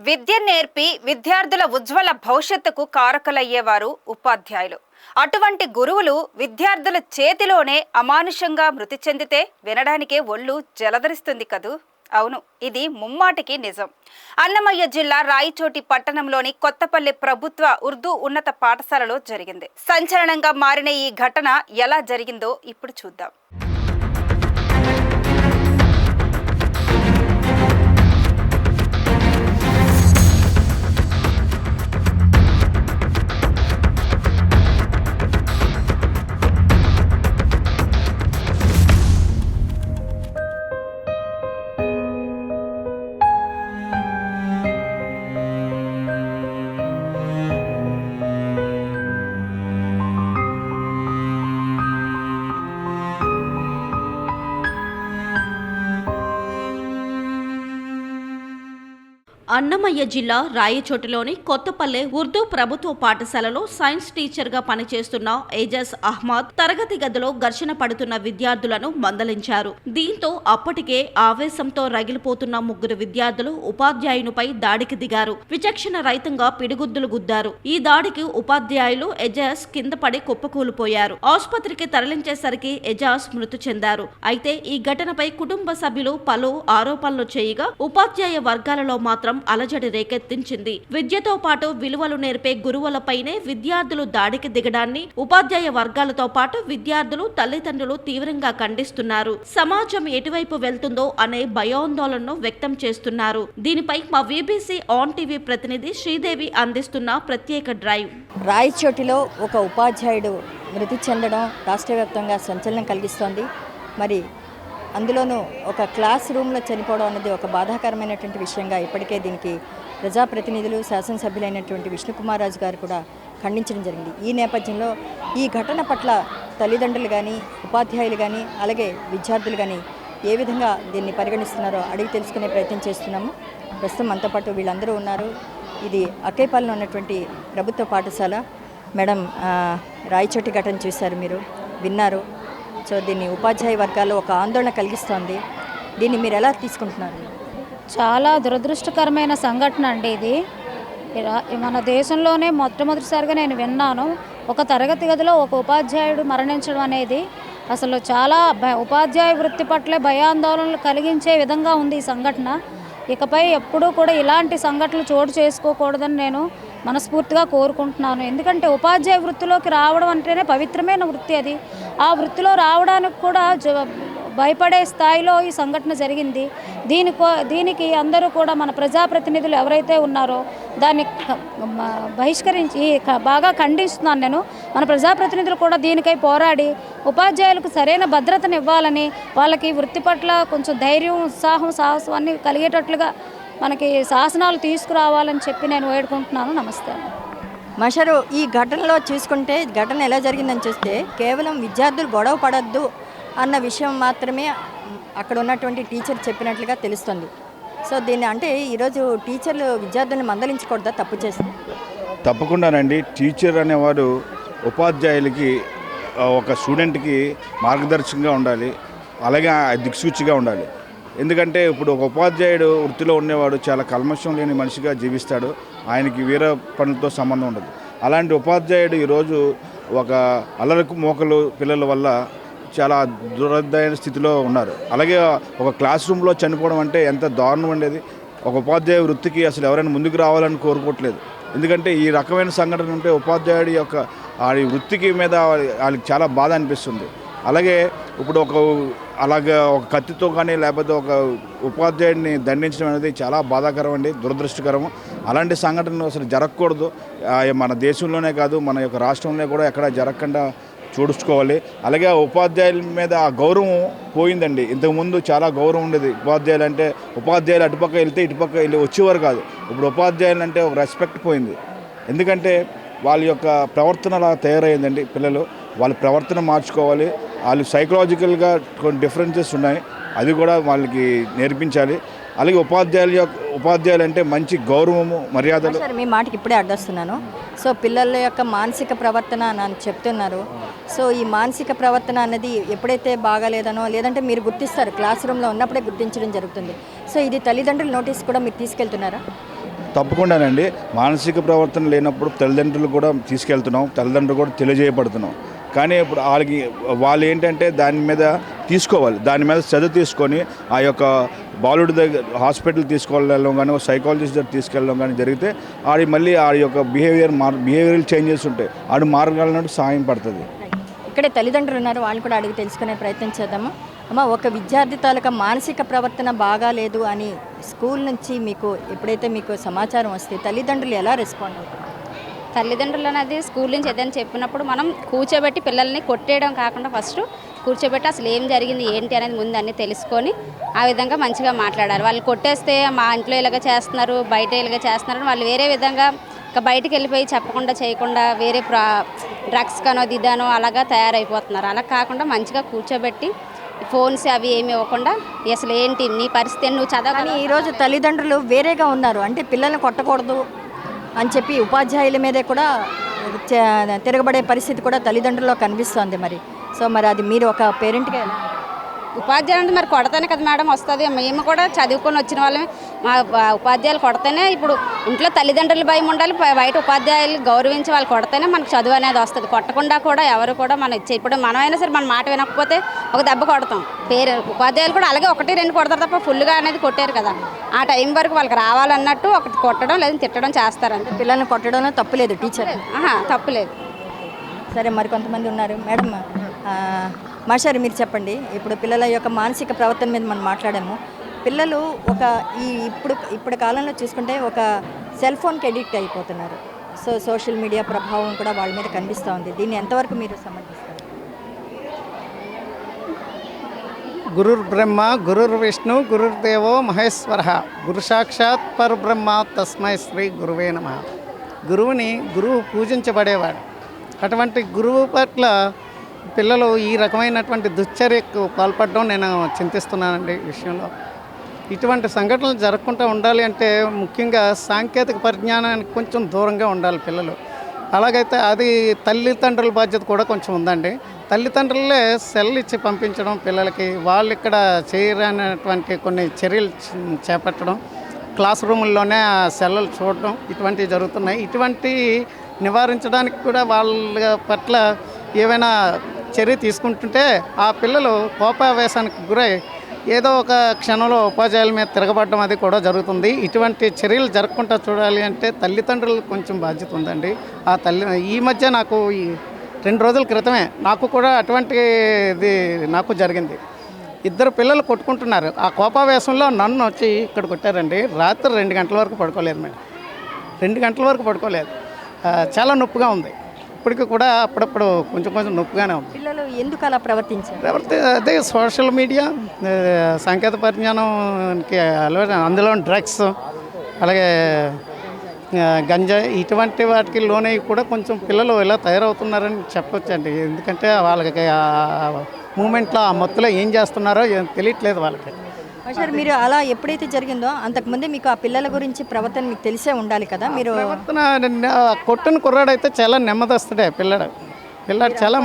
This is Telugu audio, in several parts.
విద్య నేర్పి విద్యార్థుల ఉజ్వల భవిష్యత్తుకు కారకులయ్యేవారు ఉపాధ్యాయులు. అటువంటి గురువులు విద్యార్థుల చేతిలోనే అమానుషంగా మృతి చెందితే వినడానికే ఒళ్ళు జలధరిస్తుంది కదూ. అవును, ఇది ముమ్మాటికి నిజం. అన్నమయ్య జిల్లా రాయచోటి పట్టణంలోని కొత్తపల్లి ప్రభుత్వ ఉర్దూ ఉన్నత పాఠశాలలో జరిగింది. సంచలనంగా మారిన ఈ ఘటన ఎలా జరిగిందో ఇప్పుడు చూద్దాం. అన్నమయ్య జిల్లా రాయచోటిలోని కొత్తపల్లె ఉర్దూ ప్రభుత్వ పాఠశాలలో సైన్స్ టీచర్గా పనిచేస్తున్న ఏజాజ్ అహ్మద్ తరగతి గదిలో ఘర్షణ పడుతున్న విద్యార్థులను మందలించారు. దీంతో అప్పటికే ఆవేశంతో రగిలిపోతున్న ముగ్గురు విద్యార్థులు ఉపాధ్యాయునిపై దాడికి దిగారు. విచక్షణ రహితంగా పిడిగుద్దులు గుద్దారు. ఈ దాడికి ఉపాధ్యాయులు ఏజాజ్ కింద పడి కుప్పకూలిపోయారు. ఆసుపత్రికి తరలించేసరికి ఏజాజ్ మృతి చెందారు. అయితే ఈ ఘటనపై కుటుంబ సభ్యులు పలు ఆరోపణలు చేయగా ఉపాధ్యాయ వర్గాలలో మాత్రం అలజడి రేకెత్తించింది. విద్యతో పాటు విలువలు నేర్పే గురువులపైనే విద్యార్థులు దాడికి దిగడాన్ని ఉపాధ్యాయ వర్గాలతో పాటు విద్యార్థులు తల్లిదండ్రులు తీవ్రంగా ఖండిస్తున్నారు. సమాజం ఎటువైపు వెళ్తుందో అనే భయాందోళనను వ్యక్తం చేస్తున్నారు. దీనిపై మా వీబీసీ ఆన్ టీవీ ప్రతినిధి శ్రీదేవి అందిస్తున్న ప్రత్యేక డ్రైవ్. రాయచోటిలో ఒక ఉపాధ్యాయుడు మృతి చెందడం రాష్ట్ర వ్యాప్తంగా సంచలనం కలిగిస్తోంది. మరి అందులోనూ ఒక క్లాస్ రూమ్లో చనిపోవడం అనేది ఒక బాధాకరమైనటువంటి విషయంగా ఇప్పటికే దీనికి ప్రజాప్రతినిధులు శాసనసభ్యులైనటువంటి విష్ణుకుమార్ రాజు గారు కూడా ఖండించడం జరిగింది. ఈ నేపథ్యంలో ఈ ఘటన పట్ల తల్లిదండ్రులు కానీ ఉపాధ్యాయులు కానీ అలాగే విద్యార్థులు కానీ ఏ విధంగా దీన్ని పరిగణిస్తున్నారో అడిగి తెలుసుకునే ప్రయత్నం చేస్తున్నాము. ప్రస్తుతం మనతో పాటు వీళ్ళందరూ ఉన్నారు. ఇది అక్కేపాలెంలో ఉన్నటువంటి ప్రభుత్వ పాఠశాల. మేడం, రాయచోటి ఘటన చూశారు, మీరు విన్నారు. సో దీన్ని ఉపాధ్యాయ వర్గాల్లో ఒక ఆందోళన కలిగిస్తోంది. దీన్ని మీరు ఎలా తీసుకుంటున్నారు? చాలా దురదృష్టకరమైన సంఘటన అండి ఇది. మన దేశంలోనే మొట్టమొదటిసారిగా నేను విన్నాను. ఒక తరగతి గదిలో ఒక ఉపాధ్యాయుడు మరణించడం అనేది అసలు చాలా ఉపాధ్యాయ వృత్తి పట్లే భయాందోళనలు కలిగించే విధంగా ఉంది ఈ సంఘటన. ఇకపై ఎప్పుడూ కూడా ఇలాంటి సంఘటనలు చోటు చేసుకోకూడదని నేను మనస్ఫూర్తిగా కోరుకుంటున్నాను. ఎందుకంటే ఉపాధ్యాయ వృత్తిలోకి రావడం అంటేనే పవిత్రమైన వృత్తి. అది ఆ వృత్తిలో రావడానికి కూడా భయపడే స్థాయిలో ఈ సంఘటన జరిగింది. దీనికి అందరూ కూడా మన ప్రజాప్రతినిధులు ఎవరైతే ఉన్నారో దాన్ని బహిష్కరించి బాగా ఖండిస్తున్నాను నేను. మన ప్రజాప్రతినిధులు కూడా దీనికై పోరాడి ఉపాధ్యాయులకు సరైన భద్రతను ఇవ్వాలని, వాళ్ళకి వృత్తి పట్ల కొంచెం ధైర్యం, ఉత్సాహం, సాహసం అన్నీ కలిగేటట్లుగా మనకి శాసనాలు తీసుకురావాలని చెప్పి నేను వేడుకుంటున్నాను. నమస్తే. మాస్టారు, ఈ ఘటనలో చూసుకుంటే ఘటన ఎలా జరిగిందని చూస్తే కేవలం విద్యార్థులు గొడవ పడద్దు అన్న విషయం మాత్రమే అక్కడ ఉన్నటువంటి టీచర్ చెప్పినట్లుగా తెలుస్తుంది. సో దీన్ని అంటే ఈరోజు టీచర్లు విద్యార్థులను మందలించకూడదా తప్పు చేస్తే? తప్పకుండానండి. టీచర్ అనేవాడు ఉపాధ్యాయులకి ఒక స్టూడెంట్కి మార్గదర్శకంగా ఉండాలి, అలాగే దిక్సూచిగా ఉండాలి. ఎందుకంటే ఇప్పుడు ఒక ఉపాధ్యాయుడు వృత్తిలో ఉండేవాడు చాలా కల్మషం లేని మనిషిగా జీవిస్తాడు. ఆయనకి వేరే పనులతో సంబంధం ఉండదు. అలాంటి ఉపాధ్యాయుడు ఈరోజు ఒక అల్లరకు మోకలు పిల్లల వల్ల చాలా దురదైన స్థితిలో ఉన్నారు. అలాగే ఒక క్లాస్ రూమ్లో చనిపోవడం అంటే ఎంత దారుణం ఉండేది. ఒక ఉపాధ్యాయ వృత్తికి అసలు ఎవరైనా ముందుకు రావాలని కోరుకోవట్లేదు. ఎందుకంటే ఈ రకమైన సంఘటన ఉంటే ఉపాధ్యాయుడి యొక్క ఆ వృత్తికి మీద వాళ్ళకి చాలా బాధ అనిపిస్తుంది. అలాగే ఇప్పుడు అలాగే ఒక కత్తితో కానీ లేకపోతే ఒక ఉపాధ్యాయుడిని దండించడం అనేది చాలా బాధాకరం అండి, దురదృష్టకరం. అలాంటి సంఘటనలు అసలు జరగకూడదు. మన దేశంలోనే కాదు, మన యొక్క రాష్ట్రంలో కూడా ఎక్కడ జరగకుండా చూడుకోవాలి. అలాగే ఉపాధ్యాయుల మీద ఆ గౌరవం పోయిందండి. ఇంతకుముందు చాలా గౌరవం ఉండేది. ఉపాధ్యాయులు అంటే ఉపాధ్యాయులు అటుపక్క వెళ్తే ఇటుపక్క వెళ్ళి వచ్చేవారు కాదు. ఇప్పుడు ఉపాధ్యాయులు అంటే ఒక రెస్పెక్ట్ పోయింది. ఎందుకంటే వాళ్ళ యొక్క ప్రవర్తన అలా తయారైందండి. పిల్లలు వాళ్ళ ప్రవర్తన మార్చుకోవాలి. వాళ్ళు సైకలాజికల్గా కొన్ని డిఫరెన్సెస్ ఉన్నాయి, అది కూడా వాళ్ళకి నేర్పించాలి. అలాగే ఉపాధ్యాయులు అంటే మంచి గౌరవము, మర్యాదలు. మీ మాటకి ఇప్పుడే అడ్డొస్తున్నాను. సో పిల్లల యొక్క మానసిక ప్రవర్తన అని చెప్తున్నారు. సో ఈ మానసిక ప్రవర్తన అన్నది ఎప్పుడైతే బాగాలేదనో లేదంటే మీరు గుర్తిస్తారు, క్లాస్ రూమ్లో ఉన్నప్పుడే గుర్తించడం జరుగుతుంది. సో ఇది తల్లిదండ్రుల నోటీస్ కూడా మీరు తీసుకెళ్తున్నారా? తప్పకుండానండి. మానసిక ప్రవర్తన లేనప్పుడు తల్లిదండ్రులు కూడా తీసుకెళ్తున్నాం, తల్లిదండ్రులు కూడా తెలియజేయబడుతున్నాం. కానీ ఇప్పుడు వాళ్ళు ఏంటంటే దాని మీద తీసుకోవాలి, దాని మీద చదువు తీసుకొని ఆ యొక్క బాలుడి దగ్గర హాస్పిటల్ తీసుకెళ్ళడం కానీ సైకాలజిస్ట్ దగ్గర తీసుకెళ్ళడం కానీ జరిగితే మళ్ళీ ఆ యొక్క బిహేవియరల్ చేంజెస్ ఉంటాయి, మార్గాలన్నట్టు సాయం పడుతుంది. ఇక్కడే తల్లిదండ్రులు ఉన్నారు, వాళ్ళు కూడా అడిగి తెలుసుకునే ప్రయత్నం చేద్దాము. అమ్మ, ఒక విద్యార్థి తాలూకా మానసిక ప్రవర్తన బాగాలేదు అని స్కూల్ నుంచి ఎప్పుడైతే మీకు సమాచారం వస్తే తల్లిదండ్రులు ఎలా రెస్పాండ్ అవుతారు? తల్లిదండ్రులు అనేది స్కూల్ నుంచి ఏదైనా చెప్పినప్పుడు మనం కూర్చోబెట్టి పిల్లల్ని కొట్టేయడం కాకుండా ఫస్ట్ కూర్చోబెట్టి అసలు ఏం జరిగింది ఏంటి అనేది ముందు అన్నీ తెలుసుకొని ఆ విధంగా మంచిగా మాట్లాడాలి. వాళ్ళు కొట్టేస్తే మా ఇంట్లో ఇలాగ చేస్తున్నారు, బయట ఇలాగ చేస్తున్నారు, వాళ్ళు వేరే విధంగా ఇంకా బయటికి వెళ్ళిపోయి చెప్పకుండా చేయకుండా వేరే డ్రగ్స్ కానో దిదానో అలాగా తయారైపోతున్నారు. అలా కాకుండా మంచిగా కూర్చోబెట్టి ఫోన్స్ అవి ఏమి ఇవ్వకుండా అసలు ఏంటి నీ పరిస్థితి నువ్వు చదవని. ఈరోజు తల్లిదండ్రులు వేరేగా ఉన్నారు, అంటే పిల్లల్ని కొట్టకూడదు అని చెప్పి ఉపాధ్యాయుల మీదే కూడా తిరగబడే పరిస్థితి కూడా తల్లిదండ్రుల్లో కనిపిస్తోంది. మరి అది మీరు ఒక పేరెంట్గా ఉపాధ్యాయులు అంటే మరి కొడతానే కదా మేడం వస్తుంది. మేము కూడా చదువుకొని వచ్చిన వాళ్ళమే, మా ఉపాధ్యాయులు కొడతానే ఇప్పుడు ఇంట్లో తల్లిదండ్రులు భయం ఉండాలి, బయట ఉపాధ్యాయులు గౌరవించి వాళ్ళు కొడతానే మనకు చదువు అనేది వస్తుంది. కొట్టకుండా కూడా ఎవరు కూడా మనకి ఇప్పుడు మనమైనా సరే మన మాట వినకపోతే ఒక దెబ్బ కొడతాం. ఉపాధ్యాయులు కూడా అలాగే 1-2 కొడతారు తప్ప ఫుల్గా అనేది కొట్టారు కదా. ఆ టైం వరకు వాళ్ళకి రావాలన్నట్టు ఒకటి కొట్టడం లేదా తిట్టడం చేస్తారంటే పిల్లల్ని కొట్టడంలో తప్పులేదు, టీచర్ తప్పులేదు. సరే, మరి కొంతమంది ఉన్నారు. మేడం మాస్టర్ మీరు చెప్పండి, ఇప్పుడు పిల్లల యొక్క మానసిక ప్రవర్తన మీద మనం మాట్లాడాము. పిల్లలు ఇప్పుడు కాలంలో చూసుకుంటే ఒక సెల్ ఫోన్కి ఎడిక్ట్ అయిపోతున్నారు. సోషల్ మీడియా ప్రభావం కూడా వాళ్ళ మీద కనిపిస్తూ ఉంది. దీన్ని ఎంతవరకు మీరు సమర్థిస్తారు? గురుర్ బ్రహ్మ గురుర్ విష్ణు గురుర్దేవో మహేశ్వర గురు సాక్షాత్ పరబ్రహ్మ తస్మై శ్రీ గురువే నమః. గురువు పూజించబడేవాడు. అటువంటి గురువు పట్ల పిల్లలు ఈ రకమైనటువంటి దుశ్చర్యకు పాల్పడడం నేను చింతిస్తున్నానండి. ఈ విషయంలో ఇటువంటి సంఘటనలు జరగకుండా ఉండాలి అంటే ముఖ్యంగా సాంకేతిక పరిజ్ఞానానికి కొంచెం దూరంగా ఉండాలి పిల్లలు. అలాగైతే అది తల్లిదండ్రుల బాధ్యత కూడా కొంచెం ఉందండి. తల్లిదండ్రులే సెల్ ఇచ్చి పంపించడం పిల్లలకి, వాళ్ళు ఇక్కడ చేయరనేటువంటి కొన్ని చర్యలు చేపట్టడం, క్లాస్ రూముల్లోనే ఆ సెల్లు చూడడం ఇటువంటివి జరుగుతున్నాయి. ఇటువంటి నివారించడానికి కూడా వాళ్ళ పట్ల ఏవైనా చర్య తీసుకుంటుంటే ఆ పిల్లలు కోపావేశానికి గురై ఏదో ఒక క్షణంలో ఉపాధ్యాయుల మీద తిరగబడడం అది కూడా జరుగుతుంది. ఇటువంటి చర్యలు జరగకుండా చూడాలి అంటే తల్లిదండ్రులకు కొంచెం బాధ్యత ఉందండి. ఈ మధ్య నాకు 2 రోజుల క్రితమే నాకు కూడా అటువంటిది నాకు జరిగింది. 2 పిల్లలు కొట్టుకుంటున్నారు. ఆ కోపావేశంలో నన్ను వచ్చి ఇక్కడ కొట్టారండి. రాత్రి 2 గంటల వరకు పడుకోలేదు మేడం, 2 గంటల వరకు పడుకోలేదు. చాలా నొప్పిగా ఉంది. ఇప్పటికీ కూడా అప్పుడప్పుడు కొంచెం నొప్పిగానే ఉంది. పిల్లలు ఎందుకు అలా ప్రవర్తించారు? అదే సోషల్ మీడియా, సాంకేతిక పరిజ్ఞానంకి అలవాటు, అందులో డ్రగ్స్, అలాగే గంజాయి ఇటువంటి వాటికి లోనే కూడా కొంచెం పిల్లలు ఇలా తయారవుతున్నారని చెప్పొచ్చండి. ఎందుకంటే వాళ్ళకి ఆ మూమెంట్లో ఆ మత్తులో ఏం చేస్తున్నారో తెలియట్లేదు వాళ్ళకి. సార్, మీరు అలా ఎప్పుడైతే జరిగిందో అంతకుముందే మీకు ఆ పిల్లల గురించి ప్రవర్తన మీకు తెలిసే ఉండాలి కదా. మీరు ప్రవర్తన కొట్టిన కుర్రాడైతే చాలా నెమ్మదస్తుడే. పిల్లాడు చాలా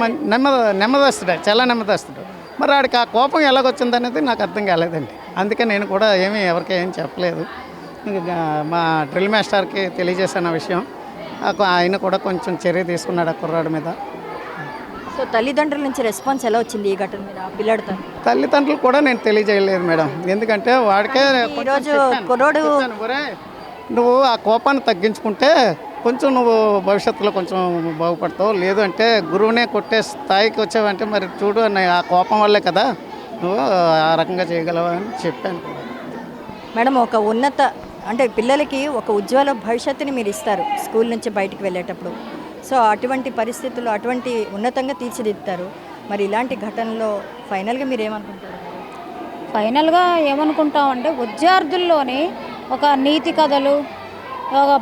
నెమ్మదస్తుడే, చాలా నెమ్మదస్తుడు. మరి వాడికి ఆ కోపం ఎలాగొచ్చింది అనేది నాకు అర్థం కాలేదండి. అందుకే నేను కూడా ఎవరికి ఏం చెప్పలేదు. మా డ్రిల్ మాస్టర్కి తెలియజేశాను ఆ విషయం. ఆయన కూడా కొంచెం చర్య తీసుకున్నాడు ఆ కుర్రాడి మీద. తల్లిదండ్రుల నుంచి రెస్పాన్స్ ఎలా వచ్చింది ఈ ఘటన మీద? పిల్లాడుతో తల్లిదండ్రులు కూడా నేను తెలియజేయలేదు మేడం. ఎందుకంటే వాడికే ఈరోజు కుర్రోడు నువ్వు ఆ కోపాన్ని తగ్గించుకుంటే కొంచెం నువ్వు భవిష్యత్తులో కొంచెం బాగుపడతావు, లేదు అంటే గురువునే కొట్టే స్థాయికి వచ్చావంటే మరి చూడు ఆ కోపం వల్లే కదా నువ్వు ఆ రకంగా చేయగలవు అని చెప్పాను. మేడం, అంటే పిల్లలకి ఒక ఉజ్వల భవిష్యత్తుని మీరు ఇస్తారు స్కూల్ నుంచి బయటికి వెళ్ళేటప్పుడు. అటువంటి పరిస్థితుల్లో అటువంటి ఉన్నతంగా తీర్చిదిద్దుతారు. మరి ఇలాంటి ఘటనలో ఫైనల్గా మీరు ఏమనుకుంటారు? ఫైనల్గా ఏమనుకుంటామంటే విద్యార్థుల్లోని ఒక నీతి కథలు, ఒక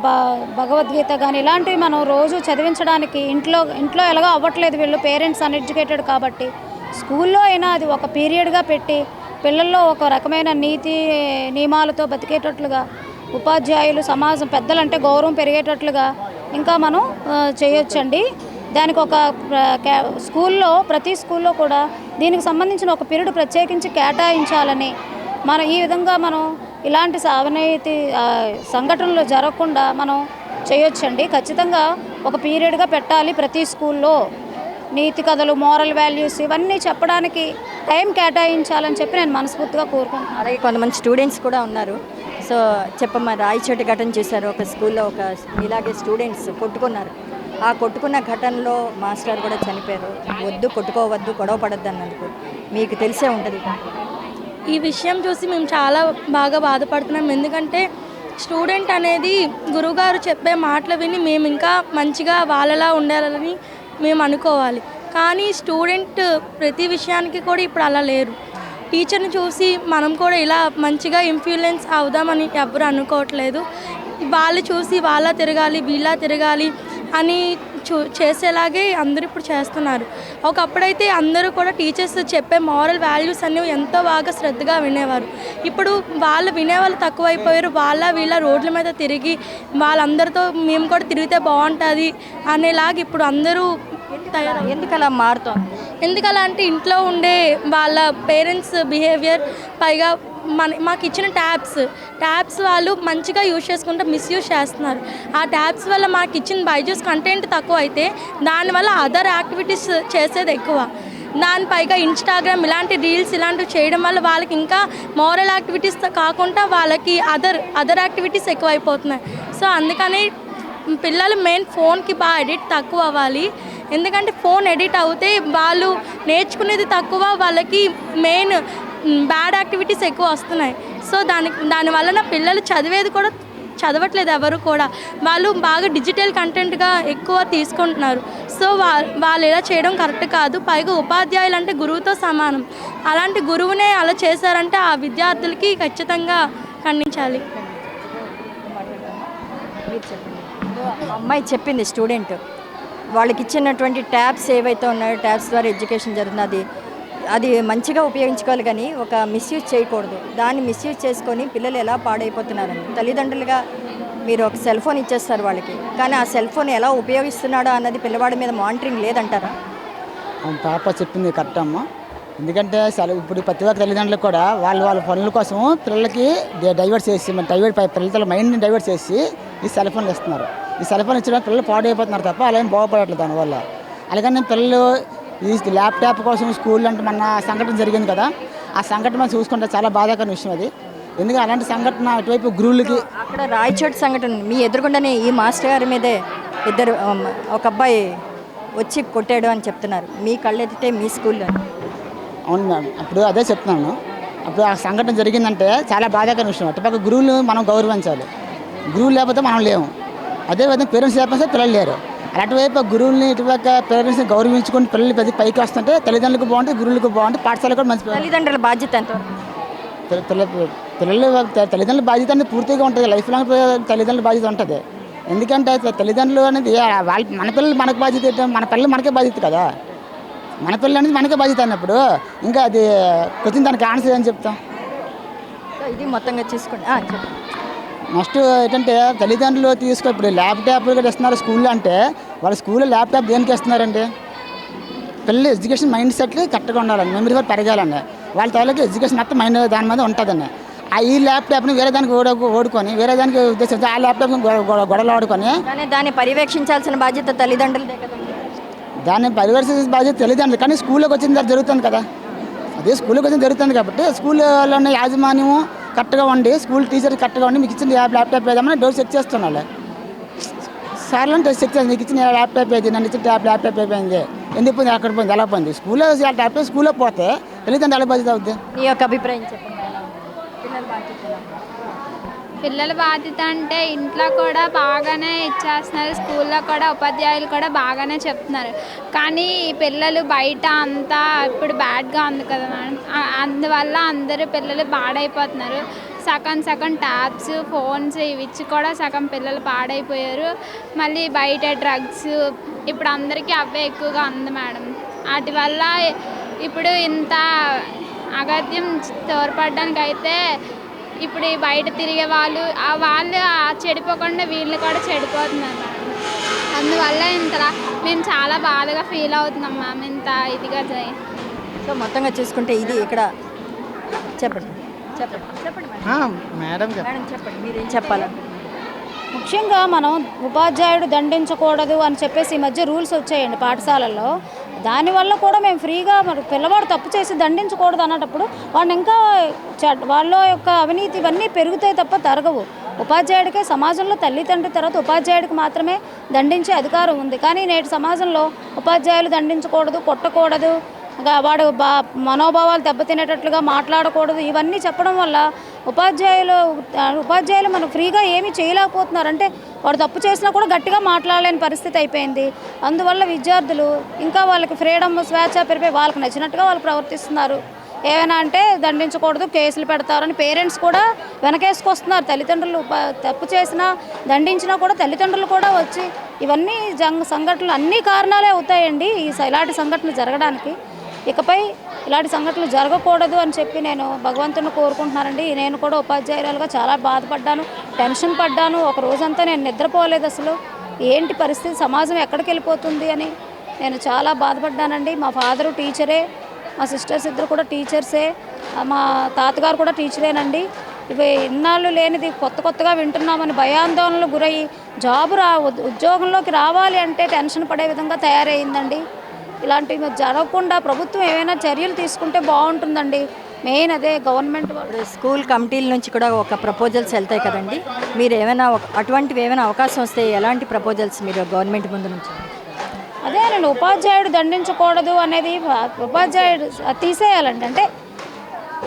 భగవద్గీత కానీ ఇలాంటివి మనం రోజు చదివించడానికి ఇంట్లో ఎలాగో అవ్వట్లేదు. వీళ్ళు పేరెంట్స్ అన్ఎడ్యుకేటెడ్ కాబట్టి స్కూల్లో అయినా అది ఒక పీరియడ్గా పెట్టి పిల్లల్లో ఒక రకమైన నీతి నియమాలతో బతికేటట్లుగా, ఉపాధ్యాయులు సమాజం పెద్దలంటే గౌరవం పెరిగేటట్లుగా ఇంకా మనం చేయొచ్చండి. దానికి ఒక ప్రతి స్కూల్లో కూడా దీనికి సంబంధించిన ఒక పీరియడ్ ప్రత్యేకించి కేటాయించాలని ఈ విధంగా మనం ఇలాంటి అవినీతి సంఘటనలు జరగకుండా మనం చేయొచ్చండి. ఖచ్చితంగా ఒక పీరియడ్గా పెట్టాలి ప్రతి స్కూల్లో. నీతి కథలు, మోరల్ వాల్యూస్ ఇవన్నీ చెప్పడానికి టైం కేటాయించాలని చెప్పి నేను మనస్ఫూర్తిగా కోరుకుంటున్నాను. అలాగే కొంతమంది స్టూడెంట్స్ కూడా ఉన్నారు. సో చెప్పమ్మా, రాయచోటి ఘటన చేశారు ఒక స్కూల్లో. ఒక ఇలాగే స్టూడెంట్స్ కొట్టుకున్నారు. ఆ కొట్టుకున్న ఘటనలో మాస్టర్ కూడా చనిపోయారు. వద్దు, కొట్టుకోవద్దు, గొడవ పడద్దు అన్నందుకు మీకు తెలిసే ఉంటుంది. ఈ విషయం చూసి మేము చాలా బాగా బాధపడుతున్నాం. ఎందుకంటే స్టూడెంట్ అనేది గురువుగారు చెప్పే మాటలు విని మేము ఇంకా మంచిగా వాళ్ళలా ఉండాలని మేము అనుకోవాలి. కానీ స్టూడెంట్ ప్రతి విషయానికి కూడా ఇప్పుడు అలా లేరు. టీచర్ని చూసి మనం కూడా ఇలా మంచిగా ఇన్ఫ్లుయెన్స్ అవుదామని ఎవరు అనుకోవట్లేదు. వాళ్ళు చూసి వాళ్ళ తిరగాలి, వీళ్ళ తిరగాలి అని చేసేలాగే అందరూ ఇప్పుడు చేస్తున్నారు. ఒకప్పుడైతే అందరూ కూడా టీచర్స్ చెప్పే మారల్ వాల్యూస్ అనేవి ఎంతో బాగా శ్రద్ధగా వినేవారు. ఇప్పుడు వాళ్ళు వినేవాళ్ళు తక్కువైపోయారు. వీళ్ళ రోడ్ల మీద తిరిగి వాళ్ళందరితో మేము కూడా తిరిగితే బాగుంటుంది అనేలాగా ఇప్పుడు అందరూ తయారు. ఎందుకు అలా మారుతాం? ఎందుకలా అంటే ఇంట్లో ఉండే వాళ్ళ పేరెంట్స్ బిహేవియర్, పైగా మాకు ఇచ్చిన ట్యాబ్స్ వాళ్ళు మంచిగా యూజ్ చేసుకుంటే మిస్యూజ్ చేస్తున్నారు. ఆ ట్యాబ్స్ వల్ల మాకు ఇచ్చిన బైజూస్ కంటెంట్ తక్కువ అయితే దానివల్ల అదర్ యాక్టివిటీస్ చేసేది ఎక్కువ. దానిపైగా ఇన్స్టాగ్రామ్ ఇలాంటి రీల్స్ ఇలాంటివి చేయడం వల్ల వాళ్ళకి ఇంకా మోరల్ యాక్టివిటీస్ కాకుండా వాళ్ళకి అదర్ యాక్టివిటీస్ ఎక్కువైపోతున్నాయి. సో అందుకని పిల్లలు మెయిన్ ఫోన్కి బాగా ఎడిట్ తక్కువ అవ్వాలి. ఎందుకంటే ఫోన్ ఎడిట్ అవుతే వాళ్ళు నేర్చుకునేది తక్కువ, వాళ్ళకి మెయిన్ బ్యాడ్ యాక్టివిటీస్ ఎక్కువ వస్తున్నాయి. సో దానివల్ల పిల్లలు చదివేది కూడా చదవట్లేదు ఎవరు కూడా. వాళ్ళు బాగా డిజిటల్ కంటెంట్గా ఎక్కువ తీసుకుంటున్నారు. సో వాళ్ళు ఇలా చేయడం కరెక్ట్ కాదు. పైగా ఉపాధ్యాయులు అంటే గురువుతో సమానం. అలాంటి గురువునే అలా చేశారంటే ఆ విద్యార్థులకి ఖచ్చితంగా ఖండించాలి. అమ్మాయి చెప్పింది స్టూడెంట్ వాళ్ళకి ఇచ్చినటువంటి ట్యాబ్స్ ఏవైతే ఉన్నాయో ట్యాబ్స్ ద్వారా ఎడ్యుకేషన్ జరుగుతుంది. అది మంచిగా ఉపయోగించుకోవాలి కానీ ఒక మిస్యూజ్ చేయకూడదు. దాన్ని మిస్యూజ్ చేసుకొని పిల్లలు ఎలా పాడైపోతున్నారని తల్లిదండ్రులుగా మీరు ఒక సెల్ ఫోన్ ఇచ్చేస్తారు వాళ్ళకి, కానీ ఆ సెల్ ఫోన్ ఎలా ఉపయోగిస్తున్నాడో అన్నది పిల్లవాడి మీద మానిటరింగ్ లేదంటారా? పాప చెప్పింది కరెక్ట్ అమ్మ. ఎందుకంటే ఇప్పుడు ప్రతి ఒక్క తల్లిదండ్రులు కూడా వాళ్ళ పనుల కోసం పిల్లలకి డైవర్ట్ చేసి పిల్లల మైండ్ని డైవర్ట్ చేసి ఈ సెల్ ఫోన్లు ఇస్తున్నారు. ఈ సెల్ ఫోన్ ఇచ్చడం పిల్లలు పాడైపోతున్నారు తప్ప అలా ఏం బాగుపడట్లేదు దానివల్ల. అలాగని పిల్లలు ఈ ల్యాప్టాప్ కోసం స్కూల్ అంటే మన సంఘటన జరిగింది కదా, ఆ సంఘటన మనం చూసుకుంటే చాలా బాధాకరమైన విషయం అది. ఎందుకంటే అలాంటి సంఘటన అటువైపు గురువులకి అక్కడ రాయచోటి సంఘటన మీ ఎదురుగుండానే ఈ మాస్టర్ గారి మీదే ఒక అబ్బాయి వచ్చి కొట్టాడు అని చెప్తున్నారు. మీ కళ్ళెదితే మీ స్కూల్లో. అవును మేడం, అప్పుడు అదే చెప్తున్నాను. అప్పుడు ఆ సంఘటన జరిగిందంటే చాలా బాధాకరమైన విషయం. అటుపక్క గురువులు మనం గౌరవించాలి. గురువులు లేకపోతే మనం లేము. అదేవిధంగా పేరెంట్స్ లేకపోతే పిల్లలు లేరు. అటువైపు గురువుల్ని ఇటుపక్క పేరెంట్స్ని గౌరవించుకొని పిల్లలు పెద్ద పైకి వస్తుంటే తల్లిదండ్రులకు బాగుంటుంది, గురువులకు బాగుంటుంది, పాఠశాలకు కూడా మంచి. తల్లిదండ్రుల బాధ్యత ఎంత? తల్లిదండ్రుల బాధ్యత అనేది పూర్తిగా ఉంటుంది. లైఫ్ లాంగ్ తల్లిదండ్రుల బాధ్యత ఉంటుంది. ఎందుకంటే తల్లిదండ్రులు అనేది మన పిల్లలు మనకు బాధ్యత, మన పిల్లలు మనకే బాధ్యత కదా. మన పిల్లలు అనేది మనకే బాధ్యత అన్నప్పుడు ఇంకా అది కొంచెం దానికి ఆన్సర్ అని చెప్తాం. ఇది మొత్తంగా చూసుకోండి. నెక్స్ట్ ఏంటంటే తల్లిదండ్రులు ఇప్పుడు ల్యాప్టాప్ కూడా ఇస్తున్నారు స్కూల్లో. అంటే వాళ్ళ స్కూల్లో ల్యాప్టాప్ దేనికి ఇస్తున్నారండి? పిల్లలు ఎడ్యుకేషన్ మైండ్ సెట్లు కరెక్ట్గా ఉండాలండి, మెమరీ పవర్ పెరగాలండి. వాళ్ళ తాలూకు ఎడ్యుకేషన్ మొత్తం మైండ్ దాని మీద ఉంటుందండి. ఈ ల్యాప్టాప్ని వేరే దానికి ఓడుకొని వేరే దానికి ఉద్దేశించి ఆ ల్యాప్టాప్ని గొడవలు ఆడుకొని దాన్ని పర్యవేక్షించాల్సిన బాధ్యత తల్లిదండ్రులదే కదా. దాన్ని పర్యవేక్షించిన బాధ్యత తల్లిదండ్రులు. కానీ స్కూల్లోకి వచ్చిన తర్వాత జరుగుతుంది కదా, అదే స్కూల్లోకి వచ్చిన జరుగుతుంది కాబట్టి స్కూల్లో ఉన్న యాజమాన్యము కరెక్ట్గా ఉండి, స్కూల్ టీచర్ కరెక్ట్గా ఉండి మీకు ఇచ్చిన ల్యాప్టాప్ ఏదమ్మా డోర్ చెక్ చేస్తున్నాడు సార్లు అంటే చెక్ చేసి మీకు ఇచ్చిన ల్యాప్టాప్ ఏది, నన్ను ఇచ్చిన ల్యాప్టాప్ అయిపోయింది, ఎందుకు పోయింది, అక్కడ పోయింది, ఎలా పోయింది. స్కూల్లో ల్యాప్టాప్ స్కూల్లో పోతే తల్లిదండ్రులు ఎలా బాధ్యత అవుద్ది? నీ యొక్క అభిప్రాయం చెప్పండి. పిల్లల బాధ్యత అంటే ఇంట్లో కూడా బాగానే ఇచ్చేస్తున్నారు, స్కూల్లో కూడా ఉపాధ్యాయులు కూడా బాగానే చెప్తున్నారు. కానీ పిల్లలు బయట అంతా ఇప్పుడు బ్యాడ్గా ఉంది కదా మేడం, అందువల్ల అందరూ పిల్లలు పాడైపోతున్నారు. సగం ట్యాబ్స్, ఫోన్స్ ఇవి ఇచ్చి కూడా సగం పిల్లలు పాడైపోయారు. మళ్ళీ బయట డ్రగ్స్ ఇప్పుడు అందరికీ అవే ఎక్కువగా ఉంది మేడం. వాటి వల్ల ఇప్పుడు ఇంత అగత్యం తోడ్పడడానికి అయితే ఇప్పుడు బయట తిరిగే వాళ్ళు చెడిపోకుండా వీళ్ళు కూడా చెడిపోతున్నారు మేడం. అందువల్ల ఇంతలా మేము చాలా బాధగా ఫీల్ అవుతున్నాం మ్యామ్, ఇంత ఇదిగా. సో మొత్తంగా చూసుకుంటే ఇది ఇక్కడ చెప్పండి. మేడం మేడం చెప్పండి, మీరేం చెప్పాలంటే? ముఖ్యంగా మనం ఉపాధ్యాయుడు దండించకూడదు అని చెప్పేసి ఈ మధ్య రూల్స్ వచ్చాయండి పాఠశాలల్లో. దానివల్ల కూడా మేము ఫ్రీగా మరి పిల్లవాడు తప్పు చేసి దండించకూడదు అన్నప్పుడు వాడిని ఇంకా వాళ్ళ యొక్క అవినీతి ఇవన్నీ పెరుగుతాయి తప్ప తరగవు. ఉపాధ్యాయుడికే సమాజంలో తల్లిదండ్రి తర్వాత ఉపాధ్యాయుడికి మాత్రమే దండించే అధికారం ఉంది. కానీ నేటి సమాజంలో ఉపాధ్యాయులు దండించకూడదు, కొట్టకూడదు, వాడు మనోభావాలు దెబ్బతినేటట్లుగా మాట్లాడకూడదు, ఇవన్నీ చెప్పడం వల్ల ఉపాధ్యాయులు మనం ఫ్రీగా ఏమీ చేయలేకపోతున్నారు. అంటే వాడు తప్పు చేసినా కూడా గట్టిగా మాట్లాడలేని పరిస్థితి అయిపోయింది. అందువల్ల విద్యార్థులు ఇంకా వాళ్ళకి ఫ్రీడమ్, స్వేచ్ఛ పెరిగిపోయి వాళ్ళకి నచ్చినట్టుగా వాళ్ళు ప్రవర్తిస్తున్నారు. ఏమైనా అంటే దండించకూడదు, కేసులు పెడతారని పేరెంట్స్ కూడా వెనకేసుకొస్తున్నారు. తల్లిదండ్రులు తప్పు చేసినా దండించినా కూడా తల్లిదండ్రులు కూడా వచ్చి ఇవన్నీ సంఘటనలు అన్ని కారణాలే అవుతాయండి ఇలాంటి సంఘటనలు జరగడానికి. ఇకపై ఇలాంటి సంఘటనలు జరగకూడదు అని చెప్పి నేను భగవంతుని కోరుకుంటున్నానండి. నేను కూడా ఉపాధ్యాయురాలుగా చాలా బాధపడ్డాను, టెన్షన్ పడ్డాను. ఒక రోజంతా నేను నిద్రపోలేదు. అసలు ఏంటి పరిస్థితి, సమాజం ఎక్కడికి వెళ్ళిపోతుంది అని నేను చాలా బాధపడ్డానండి. మా ఫాదరు టీచరే, మా సిస్టర్స్ ఇద్దరు కూడా టీచర్సే, మా తాతగారు కూడా టీచరేనండి. ఇవి ఇన్నాళ్ళు లేనిది కొత్తగా వింటున్నామని భయాందోళనలు గురయ్యి ఉద్యోగంలోకి రావాలి అంటే టెన్షన్ పడే విధంగా తయారైందండి. ఇలాంటివి జరగకుండా ప్రభుత్వం ఏమైనా చర్యలు తీసుకుంటే బాగుంటుందండి. మెయిన్ అదే గవర్నమెంట్ స్కూల్ కమిటీల నుంచి కూడా ఒక ప్రపోజల్స్ వెళ్తాయి కదండి. మీరు ఏమైనా అటువంటివి ఏమైనా అవకాశం వస్తే ఎలాంటి ప్రపోజల్స్ మీరు గవర్నమెంట్ ముందు నుంచి? అదే నేను ఉపాధ్యాయుడు దండించకూడదు అనేది ఉపాధ్యాయుడు తీసేయాలండి. అంటే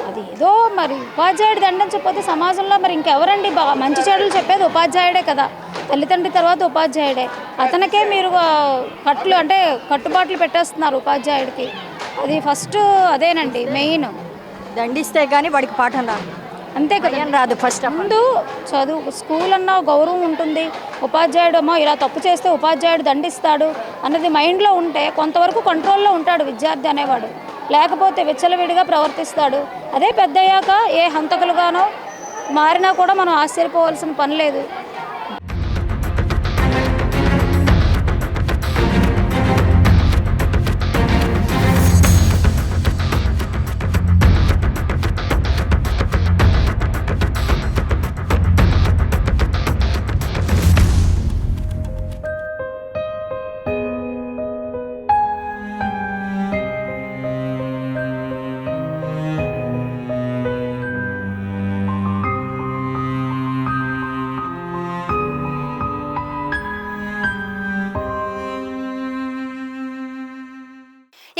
అది ఏదో మరి ఉపాధ్యాయుడు దండించకపోతే సమాజంలో మరి ఇంకెవరండి మంచి చెడులు చెప్పేది? ఉపాధ్యాయుడే కదా, తల్లిదండ్రి తర్వాత ఉపాధ్యాయుడే. అతనికే మీరు కట్టుబాట్లు పెట్టేస్తున్నారు ఉపాధ్యాయుడికి. అది ఫస్ట్ అదేనండి మెయిన్. దండిస్తే కానీ వాడికి పాఠం రాదు, అంతే కదా, రాదు. ఫస్ట్ ముందు చదువు, స్కూల్ అన్న గౌరవం ఉంటుంది. ఉపాధ్యాయుడు అమ్మో ఇలా తప్పు చేస్తే ఉపాధ్యాయుడు దండిస్తాడు అన్నది మైండ్లో ఉంటే కొంతవరకు కంట్రోల్లో ఉంటాడు విద్యార్థి అనేవాడు. లేకపోతే విచ్చలవిడిగా ప్రవర్తిస్తాడు. అదే పెద్దయ్యాక ఏ హంతకులుగానో మారినా కూడా మనం ఆశ్చర్యపోవాల్సిన పని లేదు.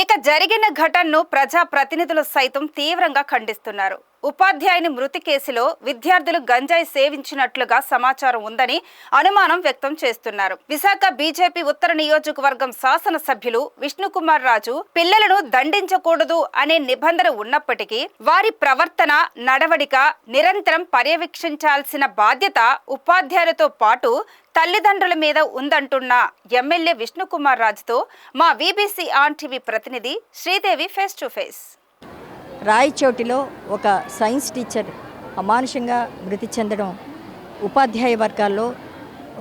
ఇక జరిగిన ఘటనను ప్రజాప్రతినిధులు సైతం తీవ్రంగా ఖండిస్తున్నారు. ఉపాధ్యాయుని మృతి కేసులో విద్యార్థులు గంజాయి సేవించినట్లుగా సమాచారం ఉందని అనుమానం వ్యక్తం చేస్తున్నారు. విశాఖ బీజేపీ ఉత్తర నియోజకవర్గం శాసనసభ్యులు విష్ణుకుమార్ రాజు పిల్లలను దండించకూడదు అనే నిబంధన ఉన్నప్పటికీ వారి ప్రవర్తన, నడవడిక నిరంతరం పర్యవేక్షించాల్సిన బాధ్యత ఉపాధ్యాయులతో పాటు తల్లిదండ్రుల మీద ఉందంటున్న ఎమ్మెల్యే విష్ణుకుమార్ రాజుతో మా వీబీసీ ఆన్ టీవీ ప్రతినిధి శ్రీదేవి ఫేస్ టు ఫేస్. రాయచోటిలో ఒక సైన్స్ టీచర్ అమానుషంగా మృతి చెందడం ఉపాధ్యాయ వర్గాల్లో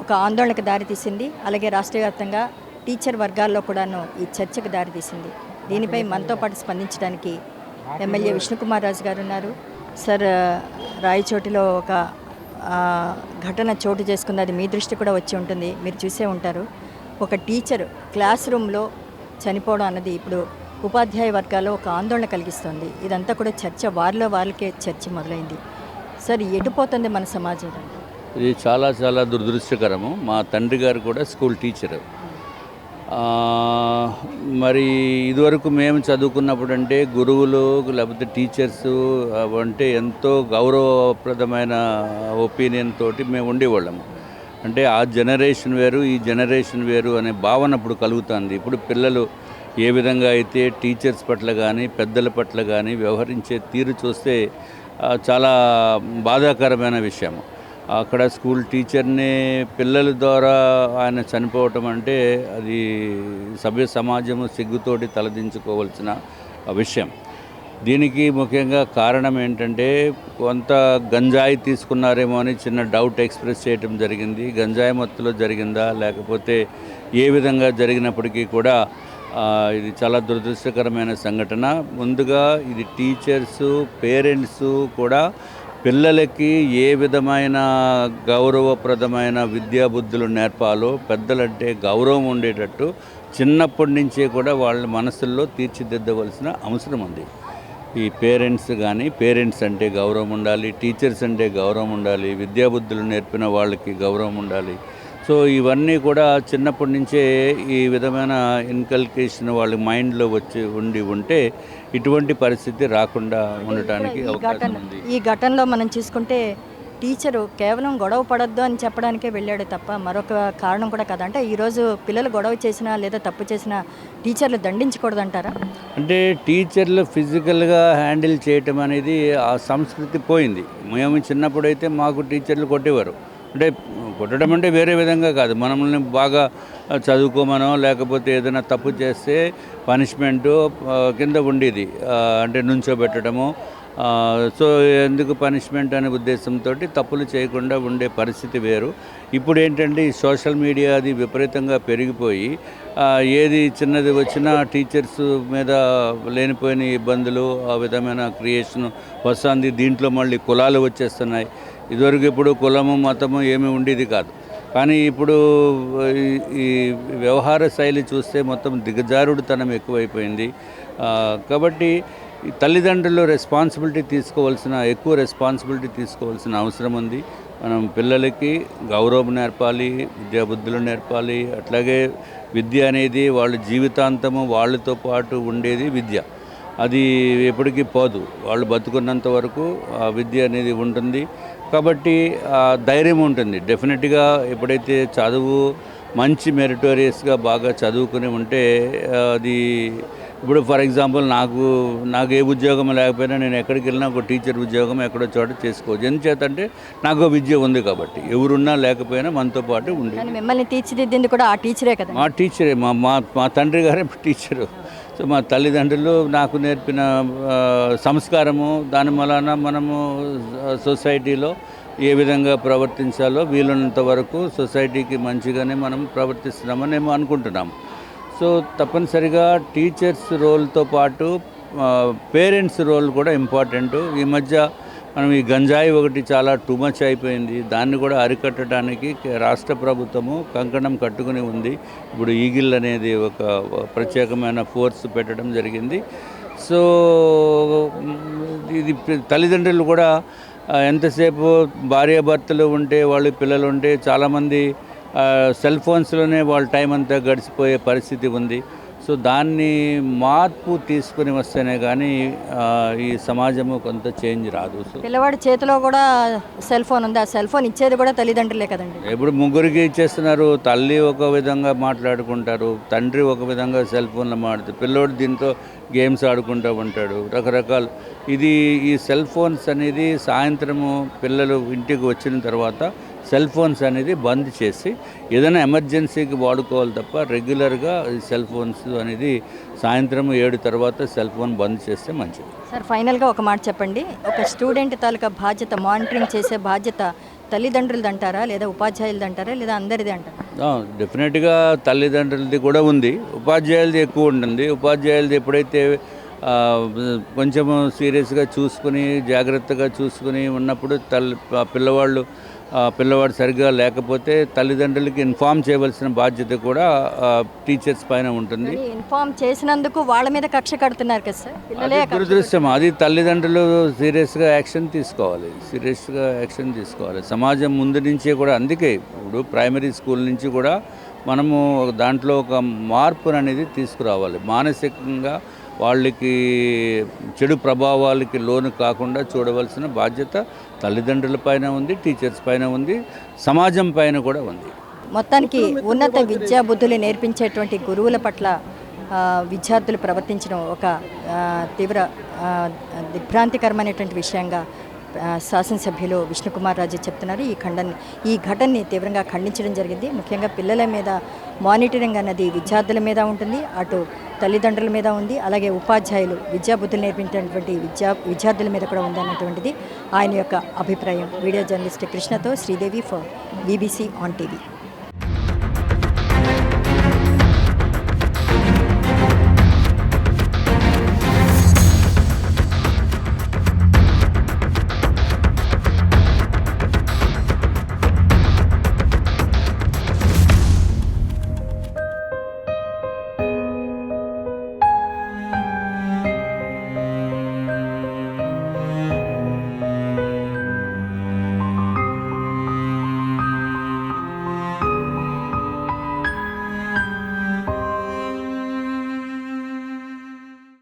ఒక ఆందోళనకు దారితీసింది. అలాగే రాష్ట్ర వ్యాప్తంగా టీచర్ వర్గాల్లో కూడాను ఈ చర్చకు దారితీసింది. దీనిపై మనతో పాటు స్పందించడానికి ఎమ్మెల్యే విష్ణుకుమార్ రాజు గారు ఉన్నారు. సార్, రాయచోటిలో ఒక ఘటన చోటు చేసుకుంది. అది మీ దృష్టి కూడా వచ్చి ఉంటుంది, మీరు చూసే ఉంటారు. ఒక టీచర్ క్లాస్ రూమ్లో చనిపోవడం అన్నది ఇప్పుడు ఉపాధ్యాయ వర్గాల్లో ఒక ఆందోళన కలిగిస్తుంది. ఇదంతా కూడా చర్చ, వారిలో వాళ్ళకే చర్చ మొదలైంది. సార్, ఎటుపోతుంది మన సమాజం? ఇది చాలా చాలా దురదృష్టకరము. మా తండ్రి గారు కూడా స్కూల్ టీచరు. మరి ఇదివరకు మేము చదువుకున్నప్పుడు అంటే గురువులు లేకపోతే టీచర్సు అంటే ఎంతో గౌరవప్రదమైన ఒపీనియన్ తోటి మేము ఉండేవాళ్ళము. అంటే ఆ జనరేషన్ వేరు, ఈ జనరేషన్ వేరు అనే భావన ఇప్పుడు కలుగుతుంది. ఇప్పుడు పిల్లలు ఏ విధంగా అయితే టీచర్స్ పట్ల కానీ పెద్దల పట్ల కానీ వ్యవహరించే తీరు చూస్తే చాలా బాధాకరమైన విషయం. అక్కడ స్కూల్ టీచర్ని పిల్లల ద్వారా ఆయన చనిపోవటం అంటే అది సభ్య సమాజము సిగ్గుతోటి తలదించుకోవాల్సిన విషయం. దీనికి ముఖ్యంగా కారణం ఏంటంటే కొంత గంజాయి తీసుకున్నారేమో అని చిన్న డౌట్ ఎక్స్ప్రెస్ చేయటం జరిగింది. గంజాయి మత్తులో జరిగిందా లేకపోతే ఏ విధంగా జరిగినప్పటికీ కూడా ఇది చాలా దురదృష్టకరమైన సంఘటన. ముందుగా ఇది టీచర్సు, పేరెంట్సు కూడా పిల్లలకి ఏ విధమైన గౌరవప్రదమైన విద్యాబుద్ధులు నేర్పాలో, పెద్దలంటే గౌరవం ఉండేటట్టు చిన్నప్పటి నుంచే కూడా వాళ్ళ మనసుల్లో తీర్చిదిద్దవలసిన అవసరం ఉంది. ఈ పేరెంట్స్ అంటే గౌరవం ఉండాలి, టీచర్స్ అంటే గౌరవం ఉండాలి, విద్యాబుద్ధులు నేర్పిన వాళ్ళకి గౌరవం ఉండాలి. సో ఇవన్నీ కూడా చిన్నప్పటి నుంచే ఈ విధమైన ఇన్కల్కేషన్ వాళ్ళ మైండ్లో ఉంటే ఇటువంటి పరిస్థితి రాకుండా ఉండటానికి అవకాశం ఉంది. ఈ ఘటనలో మనం చూసుకుంటే టీచరు కేవలం గొడవ పడొద్దు అని చెప్పడానికే వెళ్ళాడు తప్ప మరొక కారణం కూడా కదా. అంటే ఈరోజు పిల్లలు గొడవ చేసినా లేదా తప్పు చేసినా టీచర్లు దండించకూడదంటారా? అంటే టీచర్లు ఫిజికల్గా హ్యాండిల్ చేయటం అనేది ఆ సంస్కృతి పోయింది. మేము చిన్నప్పుడైతే మాకు టీచర్లు కొట్టేవారు. అంటే కొట్టడం అంటే వేరే విధంగా కాదు, మనల్ని బాగా చదువుకోమనో లేకపోతే ఏదైనా తప్పు చేస్తే పనిష్మెంటు కింద ఉండేది, అంటే నుంచోబెట్టడము. సో ఎందుకు పనిష్మెంట్ అనే ఉద్దేశంతో తప్పులు చేయకుండా ఉండే పరిస్థితి వేరు. ఇప్పుడు ఏంటంటే ఈ సోషల్ మీడియా అది విపరీతంగా పెరిగిపోయి ఏది చిన్నది వచ్చినా టీచర్స్ మీద లేనిపోయిన ఇబ్బందులు, ఆ విధమైన క్రియేషన్ వస్తుంది. దీంట్లో మళ్ళీ కులాలు వచ్చేస్తున్నాయి. ఇదివరకు ఇప్పుడు కులము మతము ఏమీ ఉండేది కాదు, కానీ ఇప్పుడు ఈ వ్యవహార శైలి చూస్తే మొత్తం దిగజారుడుతనం ఎక్కువైపోయింది. కాబట్టి తల్లిదండ్రులు ఎక్కువ రెస్పాన్సిబిలిటీ తీసుకోవాల్సిన అవసరం ఉంది. మనం పిల్లలకి గౌరవం నేర్పాలి, విద్యాబుద్ధులు నేర్పాలి. అట్లాగే విద్య అనేది వాళ్ళ జీవితాంతము వాళ్ళతో పాటు ఉండేది విద్య. అది ఎప్పటికీ పోదు, వాళ్ళు బతుకున్నంత వరకు ఆ విద్య అనేది ఉంటుంది. కాబట్టి ధైర్యం ఉంటుంది. డెఫినెట్గా ఎప్పుడైతే చదువు మంచి మెరిటోరియస్గా బాగా చదువుకుని ఉంటే అది ఇప్పుడు ఫర్ ఎగ్జాంపుల్ నాకు ఏ ఉద్యోగం లేకపోయినా నేను ఎక్కడికి వెళ్ళినా ఒక టీచర్ ఉద్యోగం ఎక్కడో చోట చేసుకోవచ్చు. ఎందుచేతంటే నాకు విద్య ఉంది కాబట్టి, ఎవరున్నా లేకపోయినా మనతో పాటు ఉంది. మిమ్మల్ని తీర్చిదిద్దింది కూడా ఆ టీచరే కదా? మా టీచరే, మా తండ్రి గారే టీచరు. సో మా తల్లిదండ్రులు నాకు నేర్పిన సంస్కారము, దాని వలన మనము సొసైటీలో ఏ విధంగా ప్రవర్తించాలో వీలున్నంత వరకు సొసైటీకి మంచిగానే మనం ప్రవర్తిస్తున్నామని మేము అనుకుంటున్నాము. సో తప్పనిసరిగా టీచర్స్ రోల్తో పాటు పేరెంట్స్ రోల్ కూడా ఇంపార్టెంట్. ఈ మధ్య మనం ఈ గంజాయి ఒకటి చాలా టూ మచ్ అయిపోయింది. దాన్ని కూడా అరికట్టడానికి రాష్ట్ర ప్రభుత్వము కంకణం కట్టుకుని ఉంది. ఇప్పుడు ఈగిల్ అనేది ఒక ప్రత్యేకమైన ఫోర్స్ పెట్టడం జరిగింది. సో ఇది తల్లిదండ్రులు కూడా ఎంతసేపు భార్యాభర్తలు ఉంటే, వాళ్ళు పిల్లలు ఉంటే చాలామంది సెల్ ఫోన్స్లోనే వాళ్ళ టైం అంతా గడిచిపోయే పరిస్థితి ఉంది. సో దాన్ని మార్పు తీసుకుని వస్తేనే కానీ ఈ సమాజము కొంత చేంజ్ రాదు. సో పిల్లవాడి చేతిలో కూడా సెల్ ఫోన్ ఉంది, ఆ సెల్ ఫోన్ ఇచ్చేది కూడా తల్లిదండ్రులే కదండి. ఇప్పుడు ముగ్గురికి ఇచ్చేస్తున్నారు. తల్లి ఒక విధంగా మాట్లాడుకుంటారు, తండ్రి ఒక విధంగా సెల్ ఫోన్లో మాట్లాడుతారు, పిల్లోడు దీంతో గేమ్స్ ఆడుకుంటూ ఉంటాడు, రకరకాలు. ఈ సెల్ ఫోన్స్ అనేది సాయంత్రము పిల్లలు ఇంటికి వచ్చిన తర్వాత సెల్ ఫోన్స్ అనేది బంద్ చేసి ఏదైనా ఎమర్జెన్సీకి వాడుకోవాలి తప్ప రెగ్యులర్గా సెల్ ఫోన్స్ అనేది సాయంత్రం 7 తర్వాత సెల్ ఫోన్ బంద్ చేస్తే మంచిది. సార్ ఫైనల్గా ఒక మాట చెప్పండి, ఒక స్టూడెంట్ తాలూకా బాధ్యత, మానిటరింగ్ చేసే బాధ్యత తల్లిదండ్రులది అంటారా లేదా ఉపాధ్యాయులది అంటారా లేదా అందరిది అంటారా? డెఫినెట్గా తల్లిదండ్రులది కూడా ఉంది, ఉపాధ్యాయులది ఎక్కువ ఉంటుంది. ఉపాధ్యాయులది ఎప్పుడైతే కొంచెం సీరియస్గా చూసుకుని జాగ్రత్తగా చూసుకుని ఉన్నప్పుడు పిల్లవాడు సరిగ్గా లేకపోతే తల్లిదండ్రులకి ఇన్ఫామ్ చేయవలసిన బాధ్యత కూడా టీచర్స్ పైన ఉంటుంది. ఇన్ఫామ్ చేసినందుకు వాళ్ళ మీద కక్ష కడుతున్నారు కదా సార్, పిల్లలే దురదృష్టం. అది తల్లిదండ్రులు సీరియస్గా యాక్షన్ తీసుకోవాలి. సమాజం ముందు నుంచే కూడా, అందుకే ఇప్పుడు ప్రైమరీ స్కూల్ నుంచి కూడా మనము దాంట్లో ఒక మార్పును అనేది తీసుకురావాలి. మానసికంగా వాళ్ళకి చెడు ప్రభావాలకి లోను కాకుండా చూడవలసిన బాధ్యత తల్లిదండ్రుల పైన ఉంది, టీచర్స్ పైన ఉంది, సమాజం పైన కూడా ఉంది. మొత్తానికి ఉన్నత విద్యా బుద్ధులు నేర్పించేటువంటి గురువుల పట్ల విద్యార్థులు ప్రవర్తించడం ఒక తీవ్ర దిగ్భ్రాంతికరమైనటువంటి విషయంగా శాసనసభ్యులు విష్ణుకుమార్ రాజు చెప్తున్నారు. ఈ ఘటనని తీవ్రంగా ఖండించడం జరిగింది. ముఖ్యంగా పిల్లల మీద మానిటరింగ్ అన్నది విద్యార్థుల మీద ఉంటుంది, అటు తల్లిదండ్రుల మీద ఉంది, అలాగే ఉపాధ్యాయులు విద్యాబుద్ధులు నేర్పించేటువంటి విద్యార్థుల మీద కూడా ఉంది అన్నటువంటిది ఆయన యొక్క అభిప్రాయం. వీడియో జర్నలిస్ట్ కృష్ణతో Sridevi for BBC on TV.